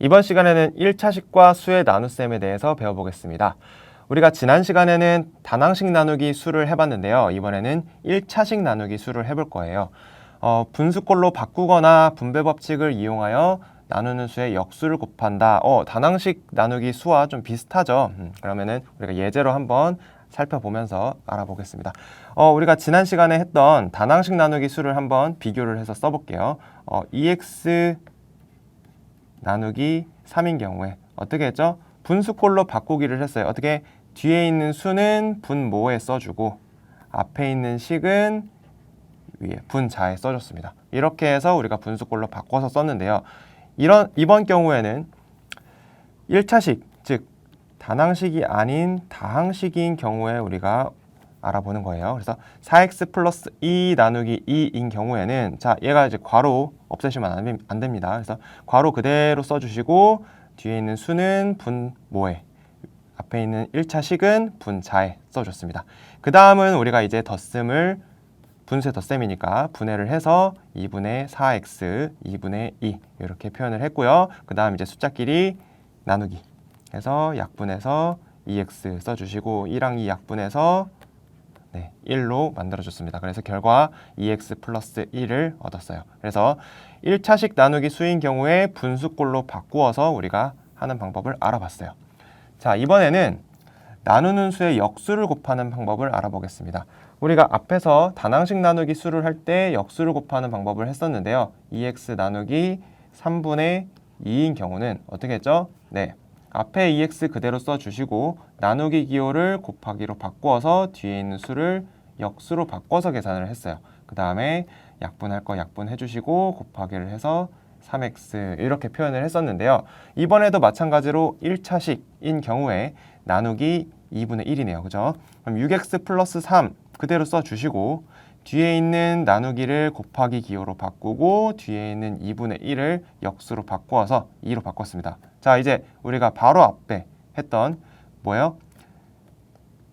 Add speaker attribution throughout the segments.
Speaker 1: 이번 시간에는 1차식과 수의 나눗셈에 대해서 배워보겠습니다. 우리가 지난 시간에는 단항식 나누기 수를 해봤는데요. 이번에는 1차식 나누기 수를 해볼 거예요. 분수꼴로 바꾸거나 분배 법칙을 이용하여 나누는 수의 역수를 곱한다. 단항식 나누기 수와 좀 비슷하죠. 그러면은 우리가 예제로 한번 살펴보면서 알아보겠습니다. 우리가 지난 시간에 했던 단항식 나누기 수를 한번 비교를 해서 써볼게요. 2x 나누기 3인 경우에 어떻게 했죠? 분수꼴로 바꾸기를 했어요. 어떻게? 뒤에 있는 수는 분모에 써주고 앞에 있는 식은 위에 분자에 써줬습니다. 이렇게 해서 우리가 분수꼴로 바꿔서 썼는데요. 이번 경우에는 1차식, 즉 단항식이 아닌 다항식인 경우에 우리가 알아보는 거예요. 그래서 4x 플러스 2 나누기 2인 경우에는 자, 얘가 이제 괄호 없애시면 안 됩니다. 그래서 괄호 그대로 써주시고 뒤에 있는 수는 분모에 앞에 있는 1차식은 분자에 써줬습니다. 그 다음은 우리가 이제 덧셈을 분수의 덧셈이니까 분해를 해서 2분의 4x, 2분의 2 이렇게 표현을 했고요. 그 다음 이제 숫자끼리 나누기 해서 약분해서 2x 써주시고 2랑 2 약분해서 1로 만들어줬습니다. 그래서 결과 2x 플러스 1을 얻었어요. 그래서 1차식 나누기 수인 경우에 분수꼴로 바꾸어서 우리가 하는 방법을 알아봤어요. 자, 이번에는 나누는 수의 역수를 곱하는 방법을 알아보겠습니다. 우리가 앞에서 단항식 나누기 수를 할 때 역수를 곱하는 방법을 했었는데요. 2x 나누기 3분의 2인 경우는 어떻게 했죠? 앞에 2x 그대로 써주시고 나누기 기호를 곱하기로 바꾸어서 뒤에 있는 수를 역수로 바꿔서 계산을 했어요. 그 다음에 약분할 거 약분해 주시고 곱하기를 해서 3x 이렇게 표현을 했었는데요. 이번에도 마찬가지로 1차식인 경우에 나누기 2분의 1이네요. 그죠? 그럼 6x 플러스 3 그대로 써주시고 뒤에 있는 나누기를 곱하기 기호로 바꾸고 뒤에 있는 2분의 1을 역수로 바꾸어서 2로 바꿨습니다. 자, 이제 우리가 바로 앞에 했던 뭐예요?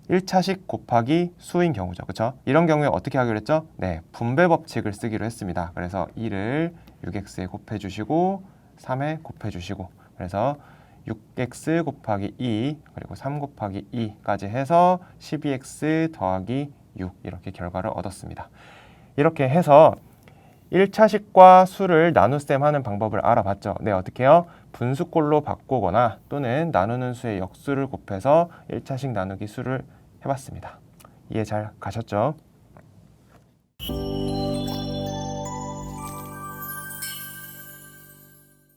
Speaker 1: 1차식 곱하기 수인 경우죠. 그렇죠? 이런 경우에 어떻게 하기로 했죠? 분배 법칙을 쓰기로 했습니다. 그래서 1을 6x에 곱해 주시고 3에 곱해 주시고 그래서 6x 곱하기 2 그리고 3 곱하기 2까지 해서 12x 더하기 6 이렇게 결과를 얻었습니다. 이렇게 해서 1차식과 수를 나눗셈 하는 방법을 알아봤죠. 어떻게 해요? 분수꼴로 바꾸거나 또는 나누는 수의 역수를 곱해서 1차식 나누기 수를 해봤습니다. 이해 잘 가셨죠?